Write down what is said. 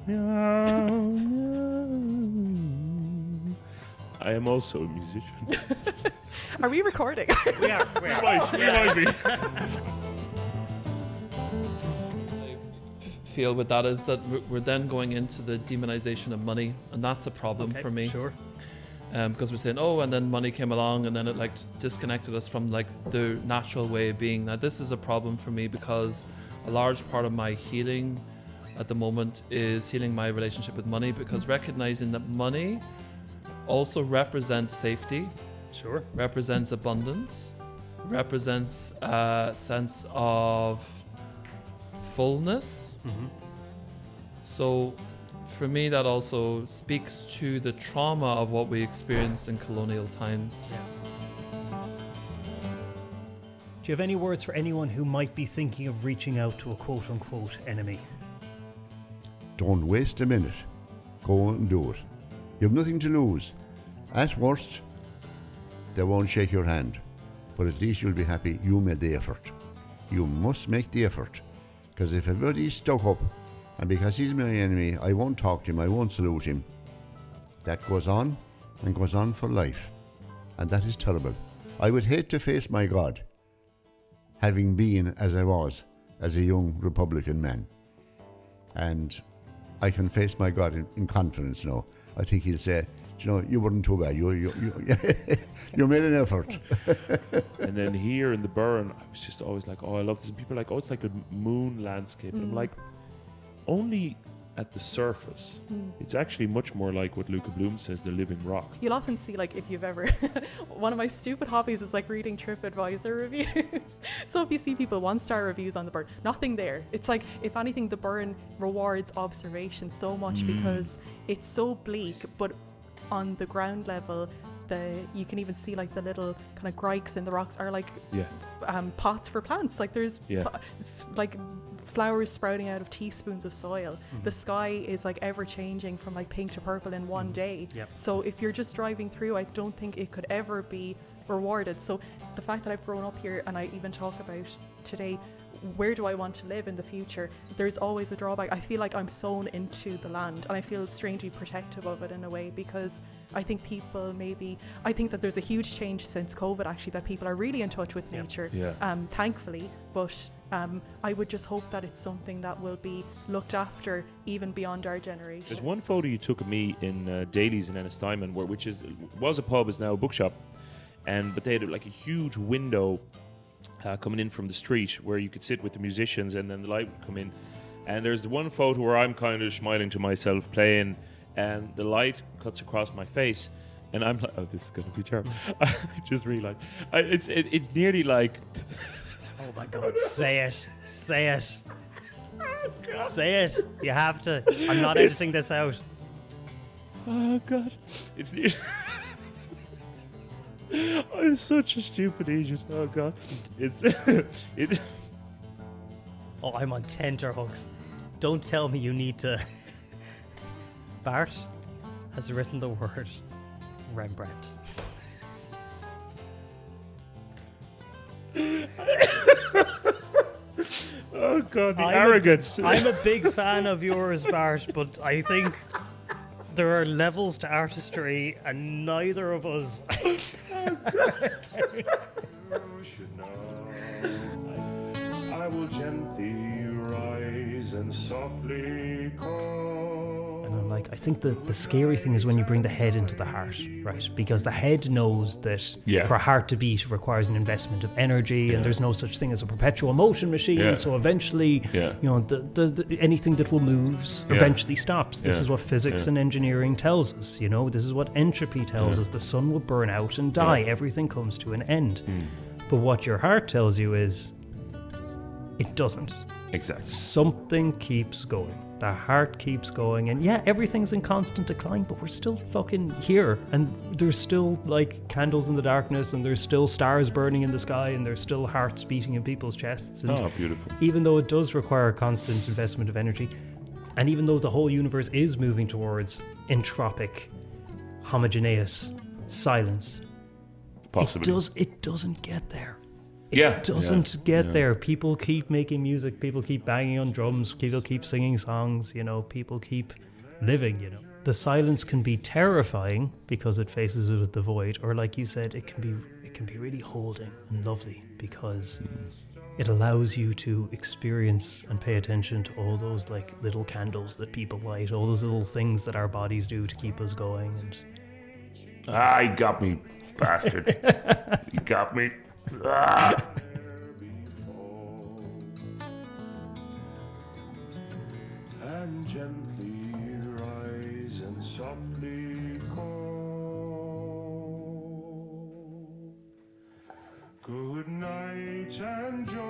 I am also a musician. Are we recording? We are. We might be. Feel with that is that we're then going into the demonization of money, and that's a problem for me. Sure. Because we're saying, oh, and then money came along, and then it like disconnected us from like the natural way of being. Now this is a problem for me because a large part of my healing at the moment is healing my relationship with money, because recognizing that money also represents safety, Sure. represents abundance, represents a sense of fullness. Mm-hmm. So for me, that also speaks to the trauma of what we experienced in colonial times. Do you have any words for anyone who might be thinking of reaching out to a quote-unquote enemy? Don't waste a minute. Go and do it. You have nothing to lose. At worst, they won't shake your hand, but at least you'll be happy you made the effort. You must make the effort, because if everybody's stuck up, and because he's my enemy, I won't talk to him, I won't salute him, that goes on and goes on for life, and that is terrible. I would hate to face my God, having been as I was as a young Republican man, and I can face my God in confidence now. I think he'll say, you know, you weren't too bad. You made an effort. And then here in the Burren, I was just always like, oh, I love this. And people are like, oh, it's like a moon landscape. And I'm like, only at the surface. It's actually much more like what Luca Bloom says, the living rock. You'll often see, like, if you've ever... one of my stupid hobbies is, like, reading TripAdvisor reviews. So if you see people 1-star reviews on the Burren, nothing there. It's like, if anything, the Burren rewards observation so much because it's so bleak, but on the ground level, you can even see, like, the little kind of grikes in the rocks are, like, pots for plants. Like, there's, like... flowers sprouting out of teaspoons of soil. The sky is like ever changing from like pink to purple in one day. So if you're just driving through, I don't think it could ever be rewarded. So the fact that I've grown up here, and I even talk about today, where do I want to live in the future? There's always a drawback. I feel like I'm sewn into the land, and I feel strangely protective of it in a way, because I think I think that there's a huge change since COVID, actually, that people are really in touch with nature, thankfully, but I would just hope that it's something that will be looked after even beyond our generation. There's one photo you took of me in Daly's in Ennistimon, which was a pub, is now a bookshop, but they had like a huge window coming in from the street where you could sit with the musicians, and then the light would come in. And there's the one photo where I'm kind of smiling to myself playing, and the light cuts across my face, and I'm like, oh, this is going to be terrible. I just realized it's nearly like... Oh my God, say it. Oh, say it. You have to. I'm not editing this out. Oh God, it's I'm such a stupid idiot. Oh God, it. Oh, I'm on tenterhooks. Don't tell me you need to. Bart has written the word Rembrandt. Oh God, the arrogance. I'm a big fan of yours, Bart, but I think there are levels to artistry, and neither of us. You should know. I will gently rise and softly call. And I'm like, I think the scary thing is when you bring the head into the heart, right? Because the head knows that for a heart to beat requires an investment of energy, and there's no such thing as a perpetual motion machine. So eventually, you know, the anything that will moves eventually stops. This is what physics and engineering tells us. You know, this is what entropy tells us. The sun will burn out and die. Everything comes to an end. But what your heart tells you is, it doesn't. Exactly. Something keeps going. The heart keeps going, and everything's in constant decline, but we're still fucking here, and there's still like candles in the darkness, and there's still stars burning in the sky, and there's still hearts beating in people's chests. And beautiful. Even though it does require a constant investment of energy, and even though the whole universe is moving towards entropic, homogeneous silence, possibly it doesn't get there. It doesn't get there. People keep making music. People keep banging on drums. People keep singing songs. People keep living. The silence can be terrifying because it faces it with the void, or like you said, it can be really holding and lovely because it allows you to experience and pay attention to all those like little candles that people light, all those little things that our bodies do to keep us going. And you got me, bastard. You got me. And gently rise and softly go. Good night and joy.